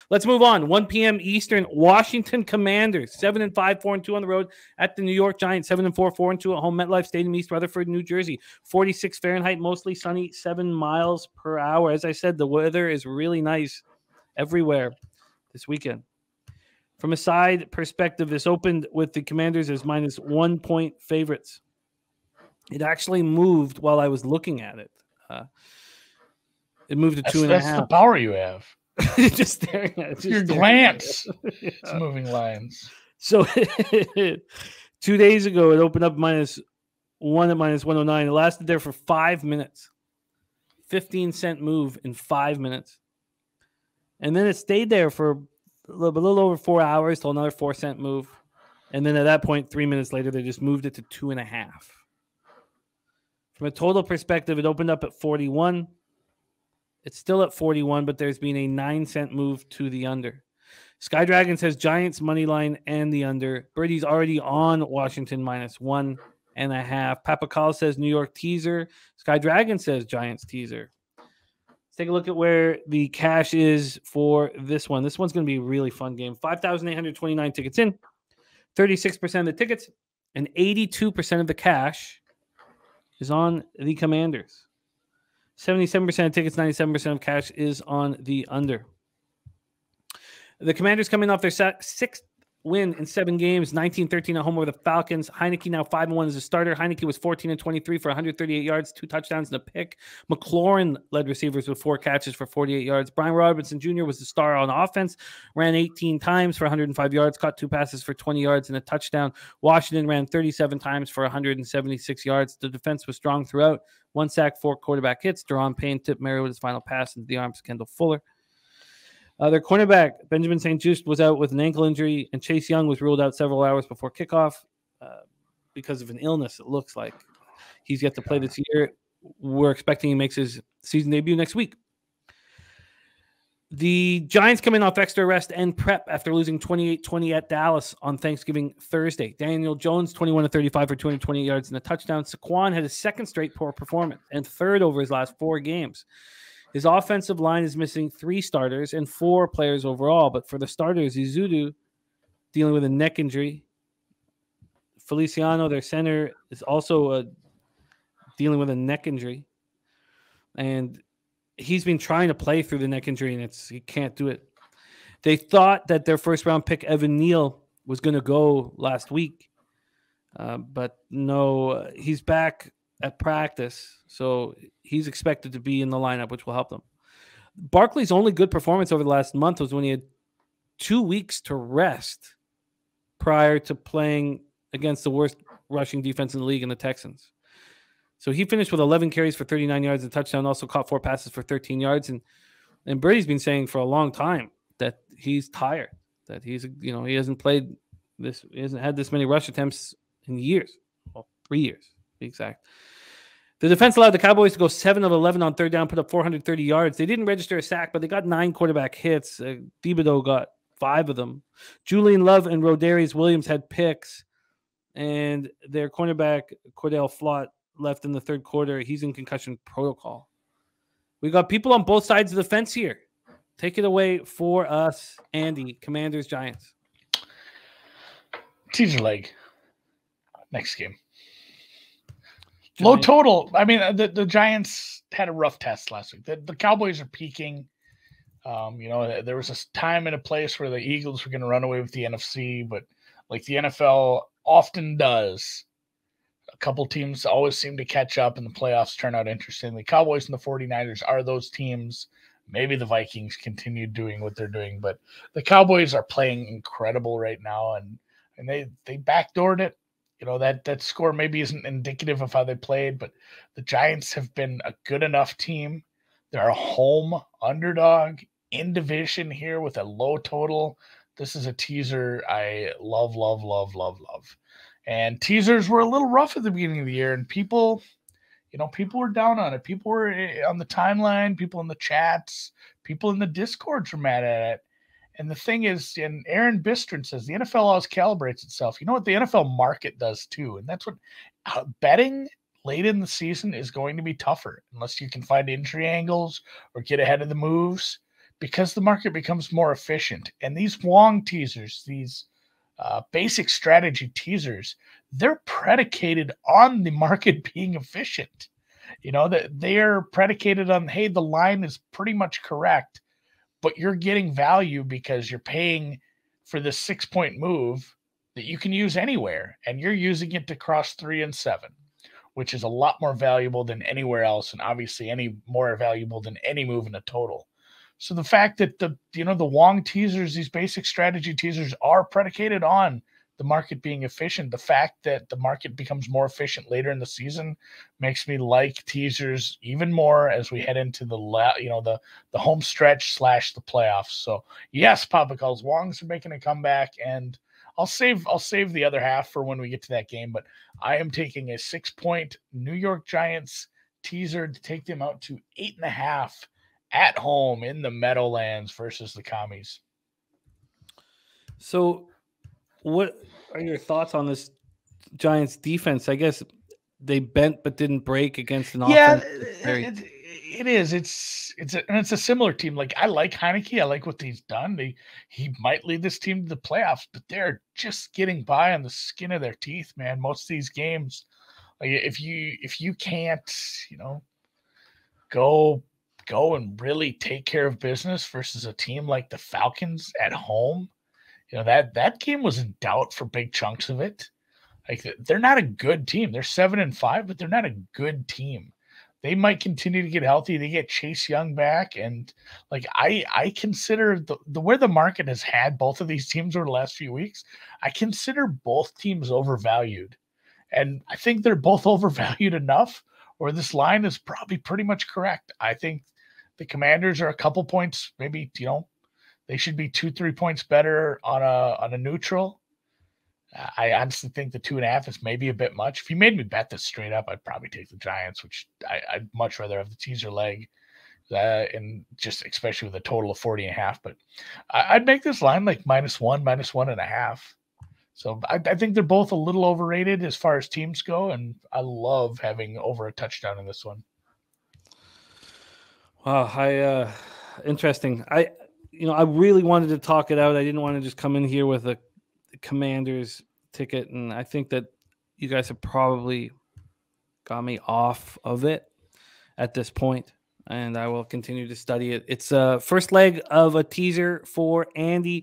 Let's move on. 1 p.m. Eastern, Washington Commanders, 7-5, 4-2 on the road at the New York Giants, 7-4, 4-2 at home, MetLife Stadium, East Rutherford, New Jersey. 46 Fahrenheit, mostly sunny, 7 miles per hour. As I said, the weather is really nice everywhere this weekend. From a side perspective, this opened with the Commanders as minus 1 point favorites. It actually moved while I was looking at it. It moved to 2.5. That's the power you have. Just staring at it. Your glance. It's moving lines. So 2 days ago, it opened up minus 1 at minus 109. It lasted there for 5 minutes. 15-cent move in 5 minutes. And then it stayed there for a little over 4 hours till another 4-cent move. And then at that point, 3 minutes later, they just moved it to 2.5. From a total perspective, it opened up at 41. It's still at 41, but there's been a 9-cent move to the under. Sky Dragon says Giants money line and the under. Birdie's already on Washington minus 1.5. Papa Call says New York teaser. Sky Dragon says Giants teaser. Let's take a look at where the cash is for this one. This one's going to be a really fun game. 5,829 tickets in, 36% of the tickets, and 82% of the cash is on the Commanders. 77% of tickets, 97% of cash is on the under. The Commanders coming off their sixth win in 7 games, 19-13 at home over the Falcons. Heineke now 5-1 as a starter. Heineke was 14-23 for 138 yards, 2 touchdowns and a pick. McLaurin led receivers with 4 catches for 48 yards. Brian Robinson Jr. was the star on offense, ran 18 times for 105 yards, caught 2 passes for 20 yards and a touchdown. Washington ran 37 times for 176 yards. The defense was strong throughout. 1 sack, 4 quarterback hits. Deron Payne tipped Merriweather's final pass into the arms of Kendall Fuller. Their cornerback, Benjamin St. Juste, was out with an ankle injury, and Chase Young was ruled out several hours before kickoff because of an illness, it looks like. He's yet to play this year. We're expecting he makes his season debut next week. The Giants come in off extra rest and prep after losing 28-20 at Dallas on Thanksgiving Thursday. Daniel Jones, 21-35 for 228 yards and a touchdown. Saquon had his second straight poor performance and third over his last 4 games. His offensive line is missing 3 starters and 4 players overall. But for the starters, Izudu dealing with a neck injury. Feliciano, their center, is also dealing with a neck injury. And he's been trying to play through the neck injury, and he can't do it. They thought that their first-round pick, Evan Neal, was going to go last week. But no, he's back at practice, so he's expected to be in the lineup, which will help them. Barkley's only good performance over the last month was when he had 2 weeks to rest prior to playing against the worst rushing defense in the league in the Texans. So he finished with 11 carries for 39 yards and a touchdown, also caught 4 passes for 13 yards. And Birdie's been saying for a long time that he's tired, that he hasn't played this, he hasn't had this many rush attempts in years. Well, 3 years, to be exact. The defense allowed the Cowboys to go 7 of 11 on third down, put up 430 yards. They didn't register a sack, but they got 9 quarterback hits. Thibodeau got 5 of them. Julian Love and Rodarius Williams had picks, and their cornerback, Cordell Flott, left in the third quarter. He's in concussion protocol. We got people on both sides of the fence here. Take it away for us, Andy. Commanders, Giants. Teaser leg. Next game. Low total. I mean, the Giants had a rough test last week. The Cowboys are peaking. There was a time and a place where the Eagles were going to run away with the NFC, but like the NFL often does, a couple teams always seem to catch up and the playoffs turn out interesting. The Cowboys and the 49ers are those teams. Maybe the Vikings continue doing what they're doing, but the Cowboys are playing incredible right now, and they backdoored it. That score maybe isn't indicative of how they played, but the Giants have been a good enough team. They're a home underdog in division here with a low total. This is a teaser I love, love, love, love, love. And teasers were a little rough at the beginning of the year, and people were down on it. People were on the timeline, people in the chats, people in the Discords were mad at it. And the thing is, and Aaron Bistron says, the NFL always calibrates itself. You know what the NFL market does too? And that's what betting late in the season is going to be tougher unless you can find injury angles or get ahead of the moves. because the market becomes more efficient. And these Wong teasers, these basic strategy teasers, they're predicated on the market being efficient. That they're predicated on, hey, the line is pretty much correct, but you're getting value because you're paying for this 6-point move that you can use anywhere, and you're using it to cross 3 and 7, which is a lot more valuable than anywhere else, and obviously any more valuable than any move in a total. So the fact that the Wong teasers, these basic strategy teasers, are predicated on the market being efficient. The fact that the market becomes more efficient later in the season makes me like teasers even more as we head into the home stretch / the playoffs. So yes, Papa calls, Wongs are making a comeback, and I'll save the other half for when we get to that game. But I am taking a 6-point New York Giants teaser to take them out to 8.5 at home in the Meadowlands versus the Commies. So what are your thoughts on this Giants defense? I guess they bent but didn't break against an offense. It is. It's a similar team. Like, I like Heineke. I like what he's done. He might lead this team to the playoffs, but they're just getting by on the skin of their teeth, man. Most of these games, like, if you can't, go and really take care of business versus a team like the Falcons at home, that game was in doubt for big chunks of it. Like, they're not a good team. They're 7-5, but they're not a good team. They might continue to get healthy. They get Chase Young back, and like, I consider the where the market has had both of these teams over the last few weeks, I consider both teams overvalued, and I think they're both overvalued enough where this line is probably pretty much correct. I think the Commanders are a couple points, maybe, they should be 2-3 points better on a neutral. I honestly think the 2.5 is maybe a bit much. If you made me bet this straight up, I'd probably take the Giants, which I'd much rather have the teaser leg, and just especially with a total of 40.5. But I'd make this line like -1, -1.5. So I think they're both a little overrated as far as teams go, and I love having over a touchdown in this one. Wow, interesting. I really wanted to talk it out. I didn't want to just come in here with a Commanders ticket, and I think that you guys have probably got me off of it at this point, and I will continue to study it. It's first leg of a teaser for Andy